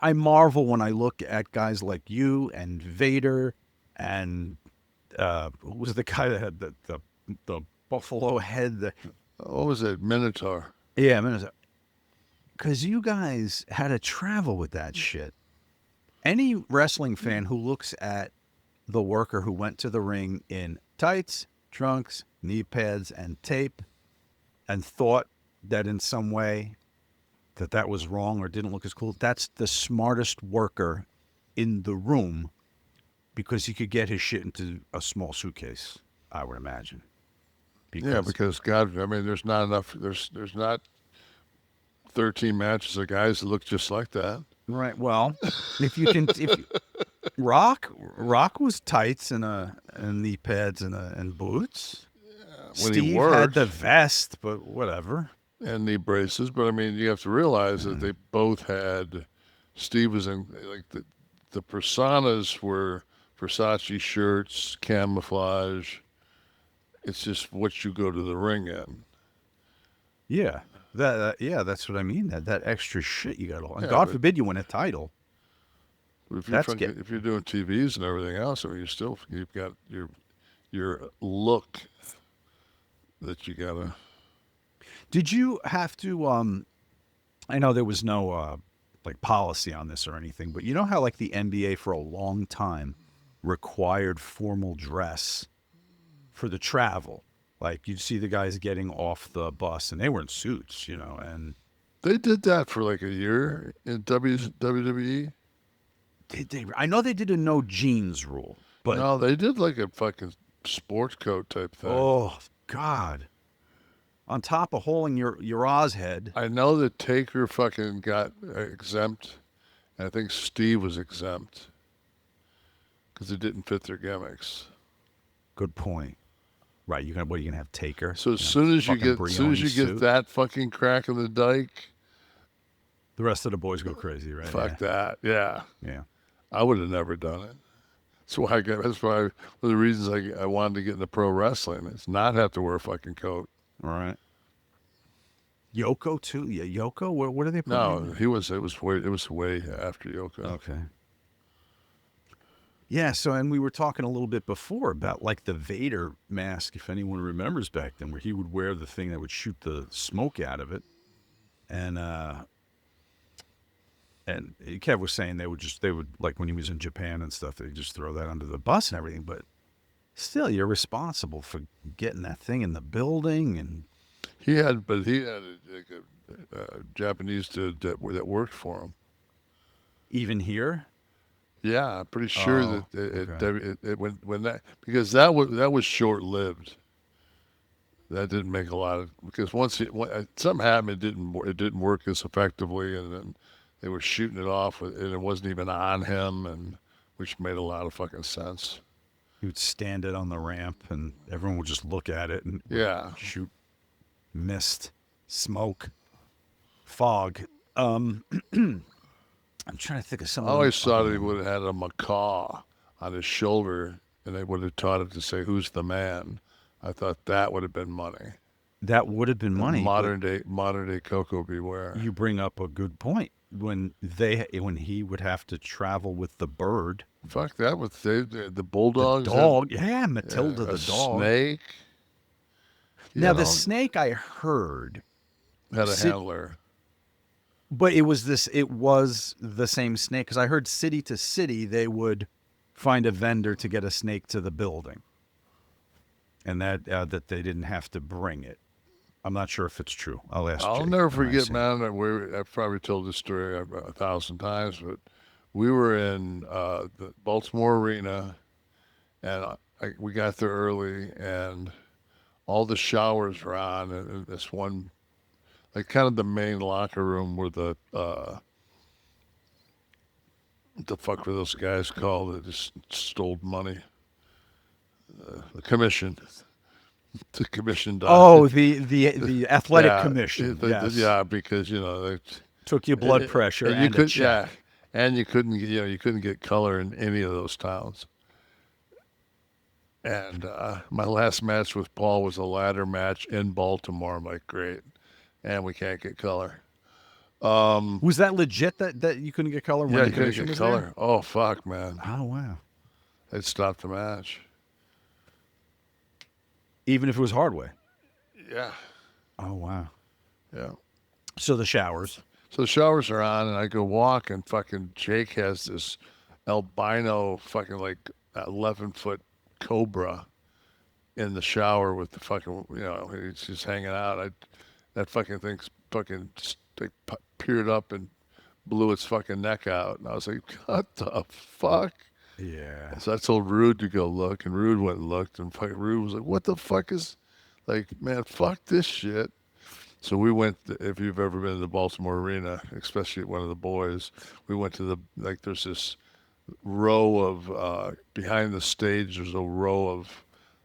I marvel when I look at guys like you and Vader and who was the guy that had the buffalo head? What was it? Minotaur. Yeah, I mean, because you guys had to travel with that shit. Any wrestling fan who looks at the worker who went to the ring in tights, trunks, knee pads, and tape, and thought that in some way that was wrong or didn't look as cool, that's the smartest worker in the room because he could get his shit into a small suitcase, I would imagine. Yeah, Because because God, I mean, there's not enough. There's not 13 matches of guys that look just like that. right, well, if you can, if you, Rock was tights and knee pads and boots. When he Steve had the worked vest, but whatever. and knee braces, but I mean, you have to realize that Uh, they both had. Steve was in like the personas were Versace shirts, camouflage. It's just what you go to the ring in. yeah, yeah, that's what I mean. That extra shit you got to, and Yeah, God but forbid you win a title. if you're That's get. if you're doing TVs and everything else, I mean, you've got your look that you gotta. Did you have to? I know there was no like policy on this or anything, but you know how like the NBA for a long time required formal dress for the travel. Like you'd see the guys getting off the bus and they were in suits, and They did that for like a year in WWE. I know they did a no jeans rule, but No, they did like a fucking sports coat type thing. oh God, on top of holding your Oz head, I know that Taker fucking got exempt, and I think Steve was exempt because it didn't fit their gimmicks. good point. Right, you gonna have Taker, So fucking as soon as Brioni you get suit. that fucking crack in the dike, The rest of the boys go crazy, right? fuck Yeah, that. Yeah, yeah. I would have never done it. That's why one of the reasons I wanted to get into pro wrestling is not have to wear a fucking coat. All right. Yoko too. Yeah, Yoko. What are they putting No, in? it was way after Yoko. Okay. Yeah. So, and we were talking a little bit before about like the Vader mask, if anyone remembers back then, where he would wear the thing that would shoot the smoke out of it, and Kev was saying they would like when he was in Japan and stuff, they just throw that under the bus and everything, but still, you're responsible for getting that thing in the building and He had a Japanese dude that worked for him. even here. Yeah, I'm pretty sure Oh, that okay. when that because that was short lived. That didn't make a lot of because something happened, it didn't work as effectively, and then they were shooting it off and it wasn't even on him, and which made a lot of fucking sense. He would stand it on the ramp, and everyone would just look at it and would Yeah, shoot mist, smoke, fog. Um, I'm trying to think of some I of the always other thought he would ones. have had a macaw on his shoulder, and they would have taught it to say, "Who's the man?" I thought that would have been money. That would have been The money, but modern day Coco Beware. you bring up a good point. When he would have to travel with the bird, Fuck that! With the the Bulldogs had dog, yeah, Matilda a the dog. snake. He Now had the all snake I heard, had a sit, handler. but it was this. It was the same snake because I heard city to city they would find a vendor to get a snake to the building, and that they didn't have to bring it. I'm not sure if it's true. I'll ask I'll Jake never when I forget, see him. man. I've probably told this story a thousand times, but we were in the Baltimore Arena, and we got there early, and all the showers were on, and this one, like kind of the main locker room where what the fuck were those guys called that just stole money? The commission, the commission Oh, died. the athletic Yeah, commission. Yes, yeah, because took your blood pressure and you and a could yeah, check. and you couldn't get color in any of those towns. And my last match with Paul was a ladder match in Baltimore. I'm like, great, and we can't get color. Was that legit that you couldn't get color when Yeah, the you couldn't commission get was color. there? Oh fuck, man, Oh wow! they stopped the match. Even if it was hard way. Yeah, Oh wow! yeah. So the showers. So the showers are on, and I go walk, and fucking Jake has this albino fucking like 11-foot cobra in the shower with the fucking, he's just hanging out. That fucking thing's fucking like peered up and blew its fucking neck out, and I was like, what the fuck? Yeah. So I told Rude to go look, and Rude went and looked, and fucking Rude was like, what the fuck is, like, man, fuck this shit. So we went, if you've ever been to the Baltimore Arena, especially one of the boys, we went to there's this row of, behind the stage, there's a row of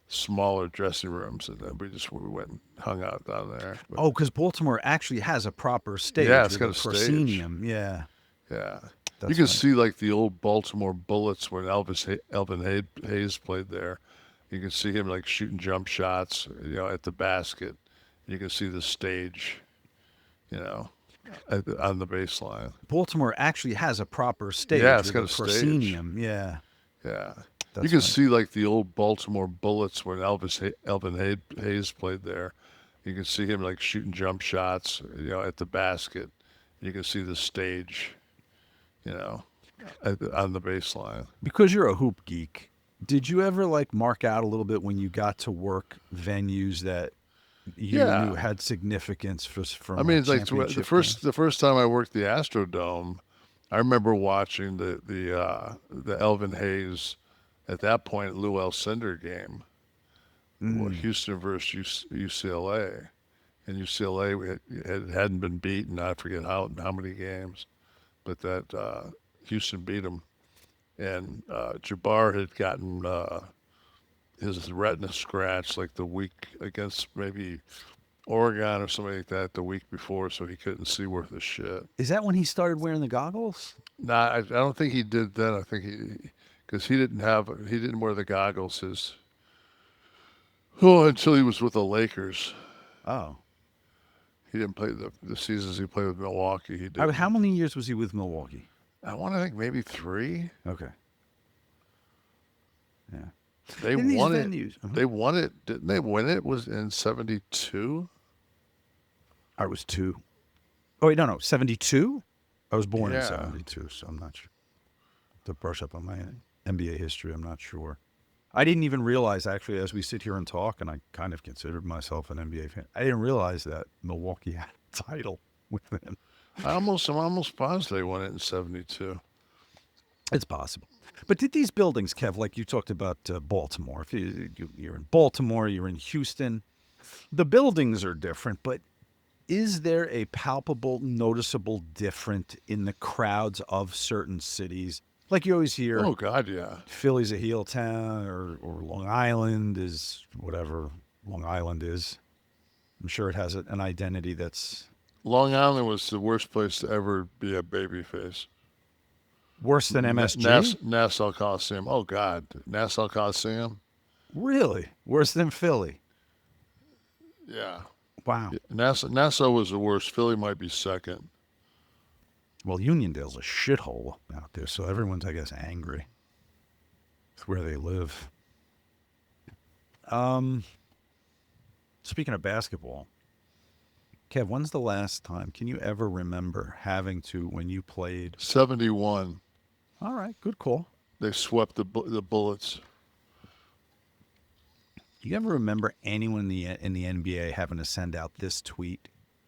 smaller dressing rooms, and then we went and hung out down there. But, Oh, because Baltimore actually has a proper yeah, stage it's with got a a stage. proscenium. Yeah, Yeah. You that's can right. see like the old Baltimore Bullets when Elvin Hayes played there. You can see him like shooting jump shots, at the basket. You can see the stage, you know, on the baseline. Baltimore actually has a proper Yeah, stage it's with a got a stage. proscenium. Yeah, Yeah. You that's can right. see like the old Baltimore Bullets when Elvin Hayes played there. You can see him like shooting jump shots, at the basket. You can see the stage, you know, on the baseline. Because you're a hoop geek, did you ever like mark out a little bit when you got to work venues that you knew Yeah. had significance I from mean, like it's like the championship first games? the first time I worked the Astrodome, I remember watching the Elvin Hayes, at that point Lou Alcindor game, Mm. Houston versus UCLA, and UCLA hadn't been beaten. I forget how many games, but that Houston beat them, and Jabbar had gotten his retina scratched like the week against maybe Oregon or something like that the week before, so he couldn't see worth a shit. Is that when he started wearing the goggles? Nah, I don't think he did then. I think because he didn't wear the goggles until he was with the Lakers. Oh, He didn't play the seasons he played with Milwaukee. He how didn't. many years was he with Milwaukee? I want to think maybe 3. Okay, yeah. They In these won it. venues, They won it. Didn't they win it? Was in '72. I was 2. Oh wait, no, 72. I was born in Yeah. 72, so I'm not sure. To brush up on my NBA history, I'm not sure. I didn't even realize, actually, as we sit here and talk, and I kind of considered myself an NBA fan, I didn't realize that Milwaukee had a title with them. I'm almost positive they won it in '72. It's possible. But did these buildings, Kev, like you talked about Baltimore, if you're in Baltimore, you're in Houston, the buildings are different, but is there a palpable, noticeable difference in the crowds of certain cities? Like you always hear, Oh God, yeah. Philly's a heel town, or Long Island is whatever Long Island is. I'm sure it has an identity that's Long Island was the worst place to ever be a babyface. worse than MSG. Nassau Coliseum. Oh God, Nassau Coliseum. Really? Worse than Philly? Yeah. Wow. Nassau was the worst. Philly might be second. Well, Uniondale's a shithole out there, so everyone's, I guess, angry. It's where they live. Speaking of basketball, Kev, when's the last time? Can you ever remember having to, when you played? 71. All right, good call. They swept the Bullets. You ever remember anyone in the NBA having to send out this tweet?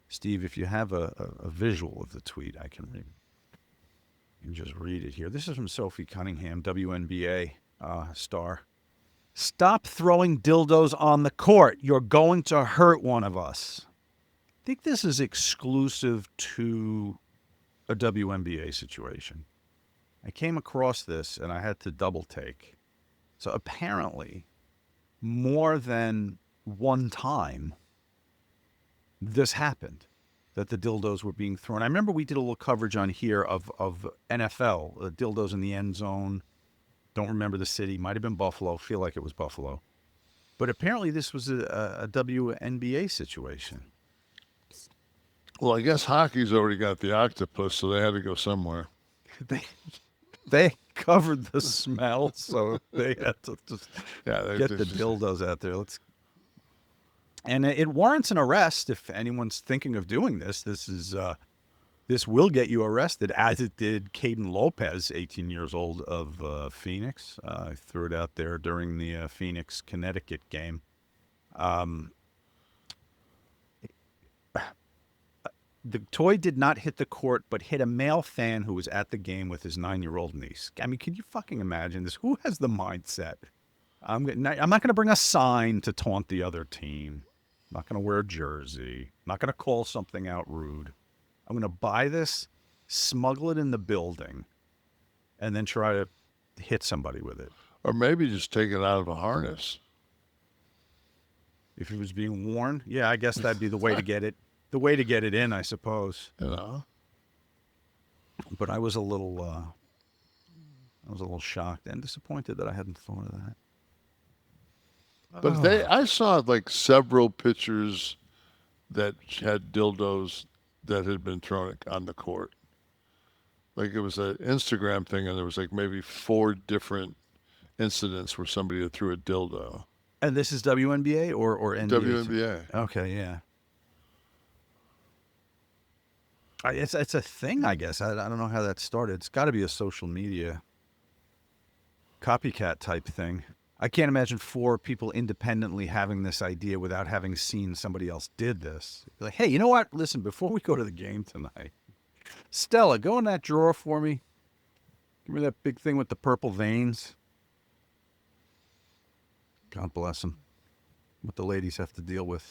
Steve, if you have a visual of the tweet, I can read. You can just read it here. This is from Sophie Cunningham, WNBA star. Stop throwing dildos on the court. You're going to hurt one of us. I think this is exclusive to a WNBA situation. I came across this and I had to double take. So apparently, more than one time, this happened, that the dildos were being thrown. I remember we did a little coverage on here of NFL, dildos in the end zone. Don't remember the city. Might have been Buffalo. Feel like it was Buffalo. But apparently this was a WNBA situation. Well, I guess hockey's already got the octopus, so they had to go somewhere. They covered the smell, so they had to just Yeah, get the dildos out there. And it warrants an arrest if anyone's thinking of doing this. This will get you arrested, as it did Caden Lopez, 18 years old of Phoenix. I threw it out there during the Phoenix Connecticut game. The toy did not hit the court, but hit a male fan who was at the game with his 9-year-old niece. I mean, can you fucking imagine this? Who has the mindset? I'm not going to bring a sign to taunt the other team. I'm not going to wear a jersey. I'm not going to call something out rude. I'm going to buy this, smuggle it in the building, and then try to hit somebody with it. Or maybe just take it out of a harness. If it was being worn, yeah, I guess that'd be the way to get it. The way to get it in, I suppose. You know. But I was a little shocked and disappointed that I hadn't thought of that. But I saw like several pictures that had dildos that had been thrown on the court. Like it was an Instagram thing, and there was like maybe 4 different incidents where somebody had threw a dildo. And this is WNBA or NBA? WNBA. Okay, yeah. It's a thing, I guess. I don't know how that started. It's got to be a social media copycat type thing. I can't imagine 4 people independently having this idea without having seen somebody else did this. Like, hey, you know what? Listen, before we go to the game tonight, Stella, go in that drawer for me. Give me that big thing with the purple veins. God bless them. What the ladies have to deal with.